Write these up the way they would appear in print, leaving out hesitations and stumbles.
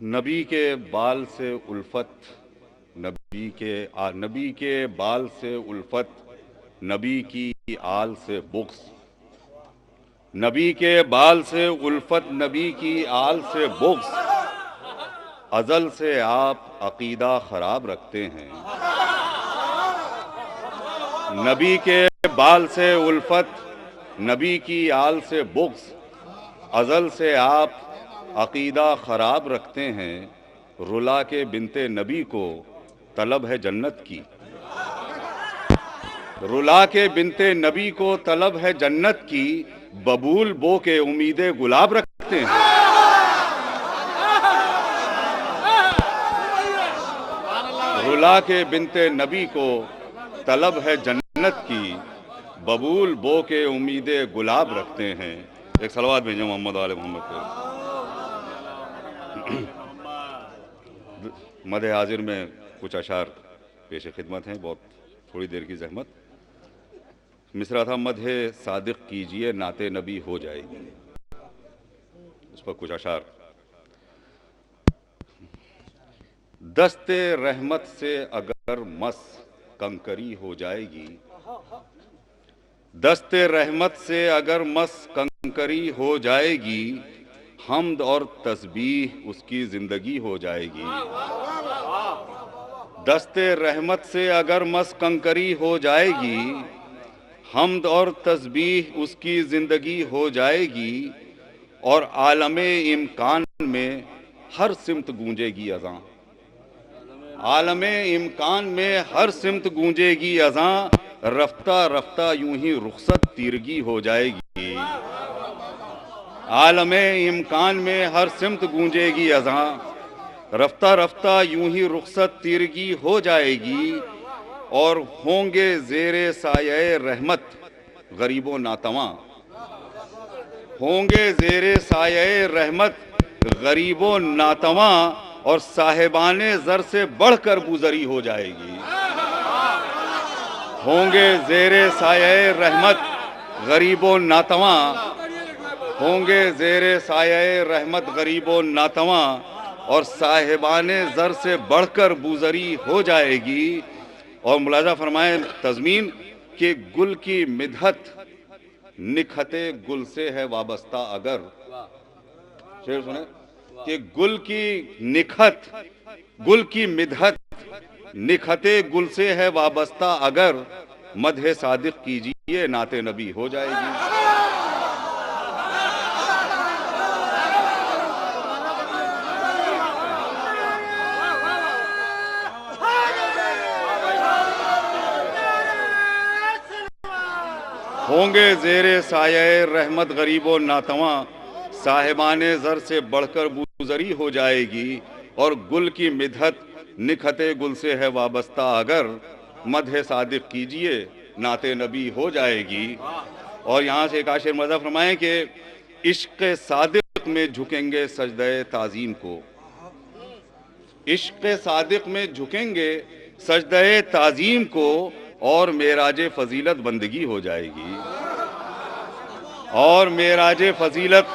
नबी के बाल से उल्फत, नबी के बाल से उल्फत, नबी की आल से बुग़्ज़। नबी के बाल से उल्फत, नबी की आल से बुग़्ज़। अज़ल से आप अक़ीदा ख़राब रखते हैं। नबी के बाल से उल्फत, नबी की आल से बुग़्ज़। अज़ल से आप अक़ीदा ख़राब रखते हैं। रुला के बिनते नबी को तलब है जन्नत की। रुला के बिनते नबी को तलब है जन्नत की। बबूल बो के उम्मीदे गुलाब रखते हैं। रुला के बिनते नबी को तलब है जन्नत की। बबूल बो के उम्मीदे गुलाब रखते हैं। एक सलवात भेजो मोहम्मद वाले मोहम्मद पे। मदे हाजिर में कुछ अशार पेश खिदमत हैं, बहुत थोड़ी देर की जहमत। मिसरा था, मदहे सादिक कीजिए नाते नबी हो जाएगी। उस पर कुछ अशार। दस्ते रहमत से अगर मस कंकरी हो जाएगी, दस्ते रहमत से अगर मस कंकरी हो जाएगी, हम्द और तस्बीह उसकी जिंदगी हो जाएगी। दस्ते रहमत से अगर मस कंकरी हो जाएगी, हम्द और तस्बीह उसकी जिंदगी हो जाएगी। और आलमे इम्कान में हर सिमत गूंजेगी अज़ां। आलमे इम्कान में हर सिमत गूंजेगी अज़ां। रफ्ता रफ्ता यूं ही रुखसत तीरगी हो जाएगी। आलमे इम्कान में हर सिमत गूंजेगी अज़ां। रफ्ता रफ्ता यूं ही रुखसत तीरगी हो जाएगी। और होंगे ज़ेरे साये रहमत गरीबो नातवां। होंगे ज़ेरे साये रहमत गरीबो नातवां। और साहिबाने ज़र से बढ़कर गुज़री हो जाएगी। होंगे ज़ेरे साये रहमत गरीबो नातवां। होंगे ज़ेरे साये रहमत गरीबो नातवां। और साहिबाने ज़र से बढ़कर गुज़री हो जाएगी। और मुलाज़ा फरमाए तज़मीन कि गुल की मिदहत निखते गुल से है वाबस्ता अगर। शेर सुने कि गुल की निखत, गुल की मिदहत निखते गुल से है वाबस्ता अगर। मदहे सादिक कीजिए नाते नबी हो जाएगी। होंगे ज़ेरे साये रहमत गरीबो नातवां। साहिबाने ज़र से बढ़कर गुज़री हो जाएगी। और गुल की मिदहत निखते गुल से है वाबस्ता अगर। मदहे सादिक कीजिए नाते नबी हो जाएगी। और यहाँ से एक आशिर मज़ा फरमाएं कि इश्क़ सादिक में झुकेंगे सजदे ताज़ीम को। इश्क़ सादिक में झुकेंगे सजदे ताज़ीम को। और मेराजे फजीलत बंदगी हो जाएगी। और मेराजे फजीलत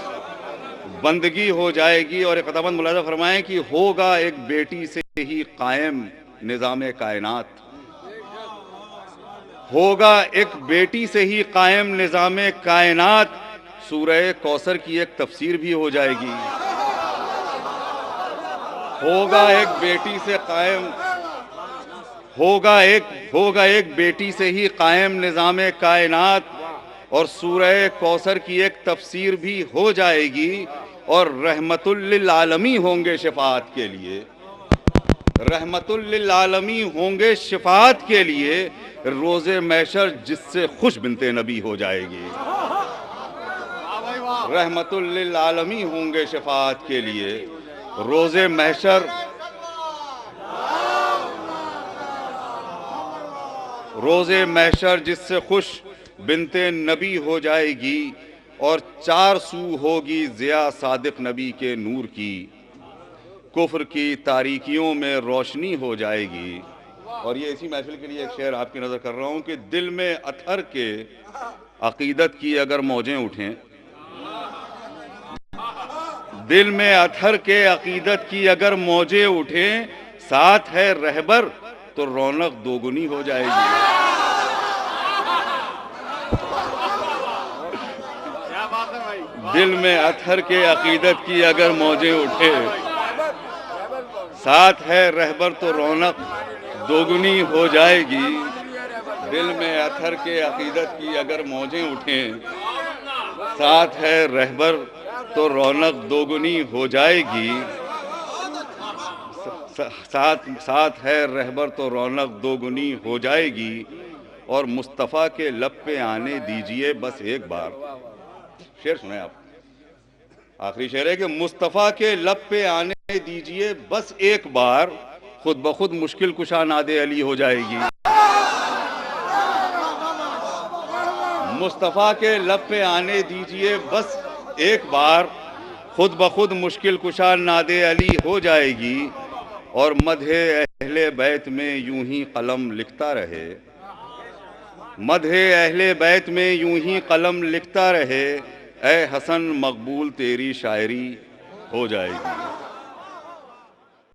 बंदगी हो जाएगी। और एक ख़ताबंद मुलाज़ा फरमाएं कि होगा एक बेटी से ही कायम निज़ाम कायनात। होगा एक बेटी से ही कायम निज़ाम कायनात। सूरह कौसर की एक तफसीर भी हो जाएगी। होगा एक बेटी से कायम, होगा एक बेटी से ही कायम निज़ाम कायनात। और सूरह कौसर की एक तफसीर भी हो जाएगी। और रहमतुल लिल आलमी होंगे शफाअत के लिए। रहमतुल लिल आलमी होंगे शफाअत के लिए। रोज़े महशर जिससे खुश बिनते नबी हो जाएगी। रहमतुल लिल आलमी होंगे शफाअत के लिए। रोज़े महशर, रोज़े महशर जिससे खुश बिनते नबी हो जाएगी। और चार सू होगी ज़िया सादिक नबी के नूर की। कुफ्र की तारीकियों में रोशनी हो जाएगी। और ये इसी महफिल के लिए एक शेर आपकी नज़र कर रहा हूँ कि दिल में अथर के अक़ीदत की अगर मौजें उठें, दिल में अतहर के अकीदत की अगर मौजें उठें, साथ है रहबर तो रौनक दोगुनी हो जाएगी। दिल में अतहर के अकीदत की अगर मौजें उठे, साथ है रहबर तो रौनक दोगुनी हो जाएगी। दिल में अतहर के अकीदत की अगर मौजें उठें, साथ है रहबर तो रौनक दोगुनी हो जाएगी। साथ है रहबर तो रौनक दोगुनी हो जाएगी। और मुस्तफ़ा के लब पे आने दीजिए बस एक बार। शेर सुने आप, आखिरी शेर है कि मुस्तफ़ा के लब पे आने दीजिए बस एक बार, खुद ब खुद मुश्किल कुशा नादे अली हो जाएगी। मुस्तफ़ा के लब पे आने दीजिए बस एक बार, खुद ब खुद मुश्किल कुशा नादे अली हो जाएगी। और मदहे अहले बैत में यूं ही कलम लिखता रहे, मदहे अहले बैत में यूं ही कलम लिखता रहे, ए हसन मकबूल तेरी शायरी हो जाएगी।